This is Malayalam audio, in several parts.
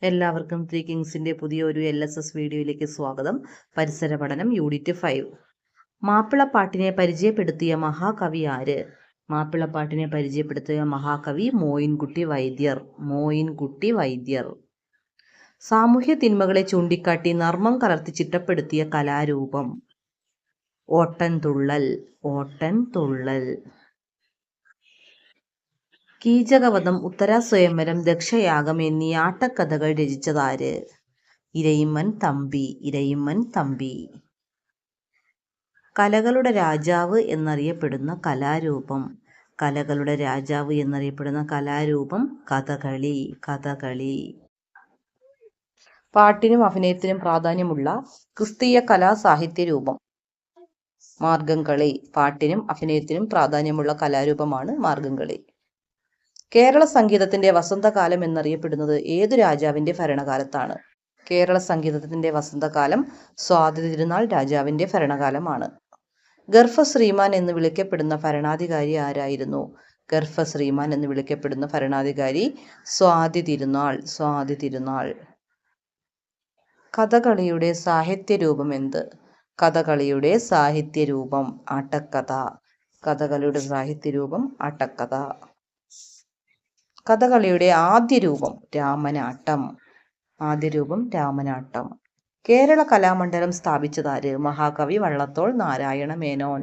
എല്ലാവർക്കും ത്രീ കിങ്സിന്റെ പുതിയൊരു LSS വീഡിയോയിലേക്ക് സ്വാഗതം. പരിസര പഠനം യൂണിറ്റ് 5. മാപ്പിളപ്പാട്ടിനെ പരിചയപ്പെടുത്തിയ മഹാകവി ആര്? മാപ്പിളപ്പാട്ടിനെ പരിചയപ്പെടുത്തിയ മഹാകവി മോയിൻകുട്ടി വൈദ്യർ. മോയിൻകുട്ടി വൈദ്യർ. സാമൂഹ്യ തിന്മകളെ ചൂണ്ടിക്കാട്ടി നർമ്മം കലർത്തി ചിട്ടപ്പെടുത്തിയ കലാരൂപം. ഓട്ടൻതുള്ളൽ. ഓട്ടൻതുള്ളൽ. കീചകവധം, ഉത്തരാസ്വയംവരം, ദക്ഷയാഗം എന്നീ ആട്ടക്കഥകൾ രചിച്ചതാര്? ഇരയിമ്മൻ തമ്പി. ഇരയിമ്മൻ തമ്പി. കലകളുടെ രാജാവ് എന്നറിയപ്പെടുന്ന കലാരൂപം. കലകളുടെ രാജാവ് എന്നറിയപ്പെടുന്ന കലാരൂപം കഥകളി. കഥകളി. പാട്ടിനും അഭിനയത്തിനും പ്രാധാന്യമുള്ള ക്രിസ്തീയ കലാസാഹിത്യ രൂപം. മാർഗംകളി. പാട്ടിനും അഭിനയത്തിനും പ്രാധാന്യമുള്ള കലാരൂപമാണ് മാർഗംകളി. കേരള സംഗീതത്തിന്റെ വസന്തകാലം എന്നറിയപ്പെടുന്നത് ഏതു രാജാവിന്റെ ഭരണകാലത്താണ്? കേരള സംഗീതത്തിന്റെ വസന്തകാലം സ്വാതി തിരുനാൾ രാജാവിന്റെ ഭരണകാലമാണ്. ഗർഭശ്രീമാൻ എന്ന് വിളിക്കപ്പെടുന്ന ഭരണാധികാരി ആരായിരുന്നു? ഗർഭശ്രീമാൻ എന്ന് വിളിക്കപ്പെടുന്ന ഭരണാധികാരി സ്വാതി തിരുനാൾ. സ്വാതി തിരുനാൾ. കഥകളിയുടെ സാഹിത്യരൂപം എന്ത്? കഥകളിയുടെ സാഹിത്യരൂപം ആട്ടക്കഥ. കഥകളിയുടെ സാഹിത്യരൂപം ആട്ടക്കഥ. കഥകളിയുടെ ആദ്യ രൂപം രാമനാട്ടം. ആദ്യ രൂപം രാമനാട്ടം. കേരള കലാമണ്ഡലം സ്ഥാപിച്ചതാര്? മഹാകവി വള്ളത്തോൾ നാരായണ മേനോൻ.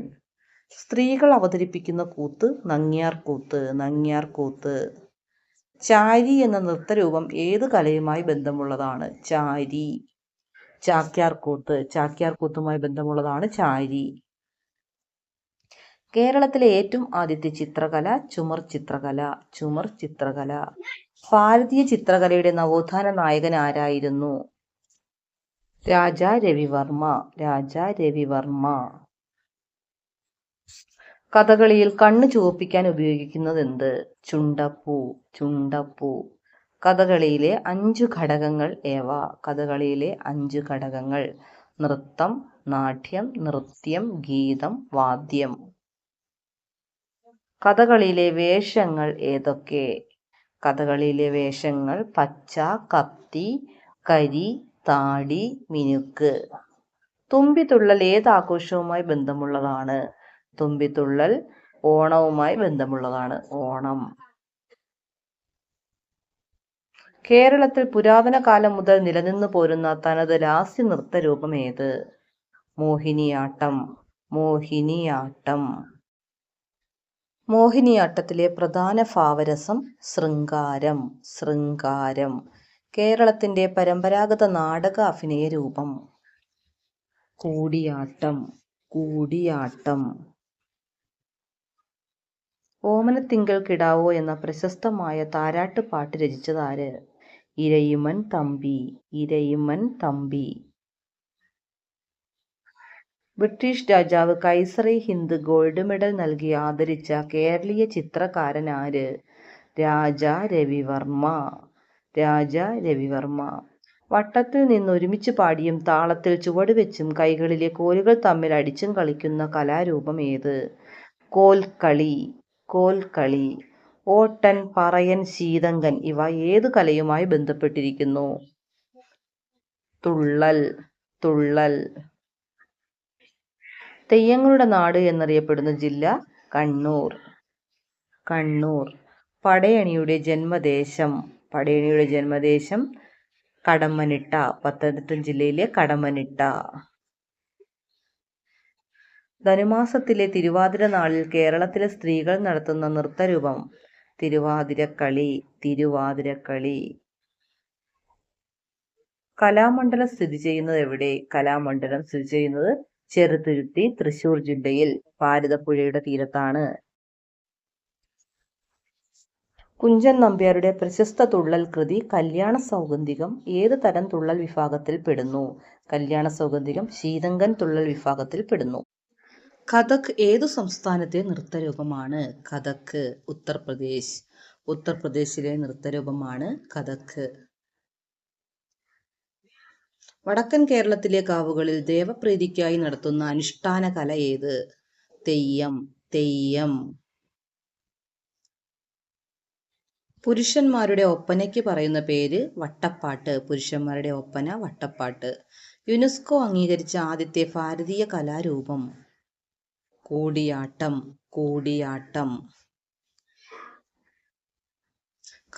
സ്ത്രീകൾ അവതരിപ്പിക്കുന്ന കൂത്ത് നങ്ങ്യാർ കൂത്ത്. നങ്ങ്യാർ കൂത്ത്. ചാരി എന്ന നൃത്തരൂപം ഏത് കലയുമായി ബന്ധമുള്ളതാണ്? ചാരി. ചാക്യാർ കൂത്ത്. ചാക്യാർ കൂത്തുമായി ബന്ധമുള്ളതാണ് ചാരി. കേരളത്തിലെ ഏറ്റവും ആദ്യത്തെ ചിത്രകല ചുമർ ചിത്രകല. ചുമർ ചിത്രകല. ഭാരതീയ ചിത്രകലയുടെ നവോത്ഥാന നായകൻ ആരായിരുന്നു? രാജാ രവിവർമ്മ. രാജാ രവിവർമ്മ. കഥകളിയിൽ കണ്ണ് ചുവപ്പിക്കാൻ ഉപയോഗിക്കുന്നത് എന്ത്? ചുണ്ടപ്പൂ. ചുണ്ടപ്പൂ. കഥകളിയിലെ 5 ഘടകങ്ങൾ ഏവ? കഥകളിയിലെ 5 ഘടകങ്ങൾ: നൃത്തം, നാട്യം, നൃത്യം, ഗീതം, വാദ്യം. കഥകളിയിലെ വേഷങ്ങൾ ഏതൊക്കെ? കഥകളിയിലെ വേഷങ്ങൾ പച്ച, കത്തി, കരി, താടി, മിനുക്ക്. തുമ്പിതുള്ളൽ ഏത് ആഘോഷവുമായി ബന്ധമുള്ളതാണ്? തുമ്പിതുള്ളൽ ഓണവുമായി ബന്ധമുള്ളതാണ്. ഓണം. കേരളത്തിൽ പുരാതന കാലം മുതൽ നിലനിന്നു പോരുന്ന തനത് ലാസ്യ നൃത്തരൂപം ഏത്? മോഹിനിയാട്ടം. മോഹിനിയാട്ടം. മോഹിനിയാട്ടത്തിലെ പ്രധാന ഭാവരസം ശൃംഗാരം. ശൃംഗാരം. കേരളത്തിന്റെ പരമ്പരാഗത നാടക അഭിനയ രൂപം. കൂടിയാട്ടം. കൂടിയാട്ടം. ഓമനത്തിങ്കൾ കിടാവോ എന്ന പ്രശസ്തമായ താരാട്ട് പാട്ട് രചിച്ചതാര്? ഇരയിമ്മൻ തമ്പി. ഇരയിമ്മൻ തമ്പി. ബ്രിട്ടീഷ് രാജാവ് കൈസറെ ഹിന്ദ് ഗോൾഡ് മെഡൽ നൽകി ആദരിച്ച കേരളീയ ചിത്രകാരൻ ആര്? രാജാ രവിവർമ്മ. രാജാ രവിവർമ്മ. വട്ടത്തിൽ നിന്ന് ഒരുമിച്ച് പാടിയും താളത്തിൽ ചുവടുവെച്ചും കൈകളിലെ കോലുകൾ തമ്മിൽ അടിച്ചും കളിക്കുന്ന കലാരൂപം ഏത്? കോൽക്കളി. കോൽക്കളി. ഓട്ടൻ, പറയൻ, ശീതങ്കൻ ഇവ ഏതു കലയുമായി ബന്ധപ്പെട്ടിരിക്കുന്നു? തുള്ളൽ. തുള്ളൽ. തെയ്യങ്ങളുടെ നാട് എന്നറിയപ്പെടുന്ന ജില്ല കണ്ണൂർ. കണ്ണൂർ. പടയണിയുടെ ജന്മദേശം. പടയണിയുടെ ജന്മദേശം കടമ്മനിട്ട. പത്തനംതിട്ട ജില്ലയിലെ കടമ്മനിട്ട. ധനുമാസത്തിലെ തിരുവാതിര നാളിൽ കേരളത്തിലെ സ്ത്രീകൾ നടത്തുന്ന നൃത്തരൂപം തിരുവാതിരക്കളി. തിരുവാതിരക്കളി. കലാമണ്ഡലം സ്ഥിതി ചെയ്യുന്നത് എവിടെ? കലാമണ്ഡലം സ്ഥിതി ചെയ്യുന്നത് ചെറുതുരുത്തി, തൃശൂർ ജില്ലയിൽ ഭാരതപ്പുഴയുടെ തീരത്താണ്. കുഞ്ചൻ നമ്പ്യാരുടെ പ്രശസ്ത തുള്ളൽ കൃതി കല്യാണ സൗഗന്ധികം ഏത് തരം തുള്ളൽ വിഭാഗത്തിൽ പെടുന്നു? കല്യാണ സൗഗന്ധികം ശീതങ്കൻ തുള്ളൽ വിഭാഗത്തിൽ പെടുന്നു. കഥക് ഏതു സംസ്ഥാനത്തെ നൃത്തരൂപമാണ്? കഥക് ഉത്തർപ്രദേശ്. ഉത്തർപ്രദേശിലെ നൃത്തരൂപമാണ് കഥക്. വടക്കൻ കേരളത്തിലെ കാവുകളിൽ ദേവപ്രീതിക്കായി നടത്തുന്ന അനുഷ്ഠാന കല ഏത്? തെയ്യം. തെയ്യം. പുരുഷന്മാരുടെ ഒപ്പനയ്ക്ക് പറയുന്ന പേര് വട്ടപ്പാട്ട്. പുരുഷന്മാരുടെ ഒപ്പന വട്ടപ്പാട്ട്. യുനെസ്കോ അംഗീകരിച്ച ആദ്യത്തെ ഭാരതീയ കലാരൂപം കൂടിയാട്ടം. കൂടിയാട്ടം.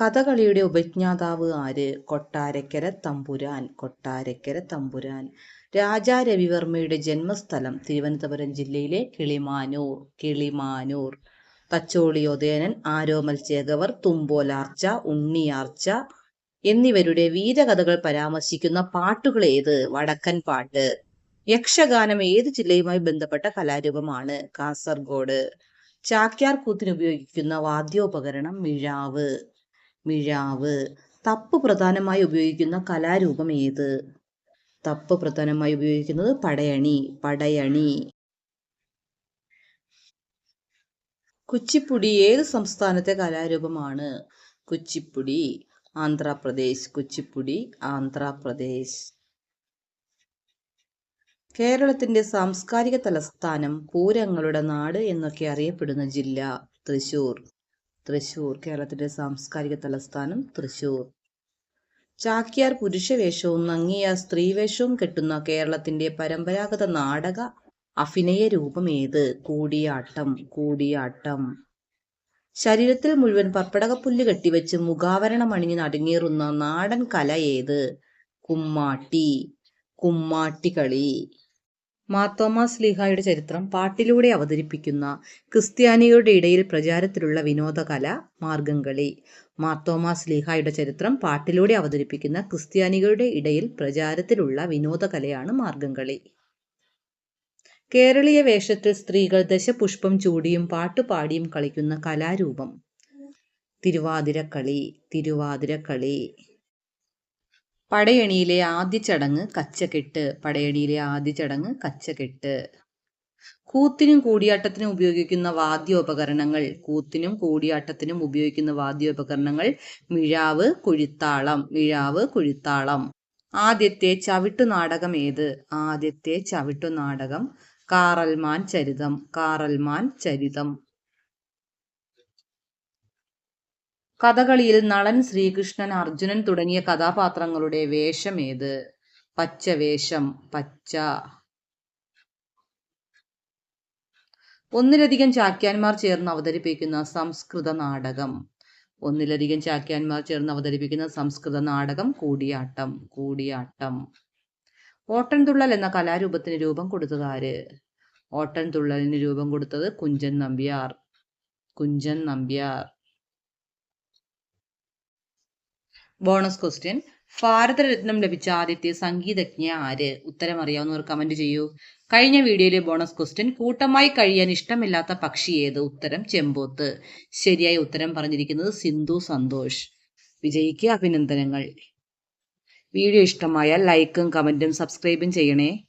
കഥകളിയുടെ ഉപജ്ഞാതാവ് ആര്? കൊട്ടാരക്കര തമ്പുരാൻ. കൊട്ടാരക്കര തമ്പുരാൻ. രാജാ രവിവർമ്മയുടെ ജന്മസ്ഥലം തിരുവനന്തപുരം ജില്ലയിലെ കിളിമാനൂർ. കിളിമാനൂർ. തച്ചോളി ഉദയനൻ, ആരോമൽ ചേകവർ, തുമ്പോലാർച്ച, ഉണ്ണിയാർച്ച എന്നിവരുടെ വീരകഥകൾ പരാമർശിക്കുന്ന പാട്ടുകൾ ഏത്? വടക്കൻ പാട്ട്. യക്ഷഗാനം ഏത് ജില്ലയുമായി ബന്ധപ്പെട്ട കലാരൂപമാണ്? കാസർഗോഡ്. ചാക്യാർ കൂത്തിന് ഉപയോഗിക്കുന്ന വാദ്യോപകരണം മിഴാവ്. മിഴാവ്. തപ്പ് പ്രധാനമായി ഉപയോഗിക്കുന്ന കലാരൂപം ഏത്? തപ്പ് പ്രധാനമായി ഉപയോഗിക്കുന്നത് പടയണി. പടയണി. കുച്ചിപ്പുടി ഏത് സംസ്ഥാനത്തെ കലാരൂപമാണ്? കുച്ചിപ്പുടി ആന്ധ്രാപ്രദേശ്. കുച്ചിപ്പുടി ആന്ധ്രാപ്രദേശ്. കേരളത്തിന്റെ സാംസ്കാരിക തലസ്ഥാനം, പൂരങ്ങളുടെ നാട് എന്നൊക്കെ അറിയപ്പെടുന്ന ജില്ല? തൃശൂർ. തൃശൂർ. കേരളത്തിന്റെ സാംസ്കാരിക തലസ്ഥാനം തൃശൂർ. ചാക്യാർ പുരുഷവേഷവും നങ്ങിയാർ സ്ത്രീവേഷവും കെട്ടുന്ന കേരളത്തിന്റെ പരമ്പരാഗത നാടക അഭിനയ രൂപം ഏത്? കൂടിയാട്ടം. കൂടിയാട്ടം. ശരീരത്തിൽ മുഴുവൻ പപ്പടകപ്പുല്ല് കെട്ടിവെച്ച് മുഖാവരണം അണിഞ്ഞ് നടുങ്ങേറുന്ന നാടൻ കല ഏത്? കുമ്മാട്ടി. കുമ്മാട്ടിക്കളി. മാർത്തോമാ ശ്ലീഹായുടെ ചരിത്രം പാട്ടിലൂടെ അവതരിപ്പിക്കുന്ന ക്രിസ്ത്യാനികളുടെ ഇടയിൽ പ്രചാരത്തിലുള്ള വിനോദകല മാർഗംകളി. മാർത്തോമാ ശ്ലീഹായുടെ ചരിത്രം പാട്ടിലൂടെ അവതരിപ്പിക്കുന്ന ക്രിസ്ത്യാനികളുടെ ഇടയിൽ പ്രചാരത്തിലുള്ള വിനോദകലയാണ് മാർഗംകളി. കേരളീയ വേഷത്തിൽ സ്ത്രീകൾ ദശപുഷ്പം ചൂടിയും പാട്ടുപാടിയും കളിക്കുന്ന കലാരൂപം? തിരുവാതിരക്കളി. തിരുവാതിരക്കളി. പടയണിയിലെ ആദ്യ ചടങ്ങ് കച്ചകെട്ട്. പടയണിയിലെ ആദ്യ ചടങ്ങ് കച്ചകെട്ട്. കൂത്തിനും കൂടിയാട്ടത്തിനും ഉപയോഗിക്കുന്ന വാദ്യോപകരണങ്ങൾ? കൂത്തിനും കൂടിയാട്ടത്തിനും ഉപയോഗിക്കുന്ന വാദ്യോപകരണങ്ങൾ മിഴാവ്, കുഴിത്താളം. മിഴാവ്, കുഴിത്താളം. ആദ്യത്തെ ചവിട്ടുനാടകം ഏത്? ആദ്യത്തെ ചവിട്ടുനാടകം കാറൽമാൻ ചരിതം. കാറൽമാൻ ചരിതം. കഥകളിയിൽ നളൻ, ശ്രീകൃഷ്ണൻ, അർജുനൻ തുടങ്ങിയ കഥാപാത്രങ്ങളുടെ വേഷം ഏത്? പച്ചവേഷം. പച്ച. ഒന്നിലധികം ചാക്യാന്മാർ ചേർന്ന് അവതരിപ്പിക്കുന്ന സംസ്കൃത നാടകം? ഒന്നിലധികം ചാക്യാന്മാർ ചേർന്ന് അവതരിപ്പിക്കുന്ന സംസ്കൃത നാടകം കൂടിയാട്ടം. കൂടിയാട്ടം. ഓട്ടൻതുള്ളൽ എന്ന കലാരൂപത്തിന് രൂപം കൊടുത്തത് ആര്? ഓട്ടൻതുള്ളലിന് രൂപം കൊടുത്തത് കുഞ്ചൻ നമ്പ്യാർ. കുഞ്ചൻ നമ്പ്യാർ. Bonus question. ഭാരതരത്നം ലഭിച്ച ആദ്യത്തെ സംഗീതജ്ഞ ആര്? ഉത്തരം അറിയാവുന്നവർ കമന്റ് ചെയ്യൂ. കഴിഞ്ഞ വീഡിയോയിലെ ബോണസ് ക്വസ്റ്റ്യൻ കൂട്ടമായി കഴിയാൻ ഇഷ്ടമില്ലാത്ത പക്ഷി ഏത്? ഉത്തരം ചെമ്പോത്ത്. ശരിയായ ഉത്തരം പറഞ്ഞിരിക്കുന്നത് സിന്ധു സന്തോഷ്. വിജയിക്ക് അഭിനന്ദനങ്ങൾ. വീഡിയോ ഇഷ്ടമായാൽ ലൈക്കും കമന്റും സബ്സ്ക്രൈബും ചെയ്യണേ.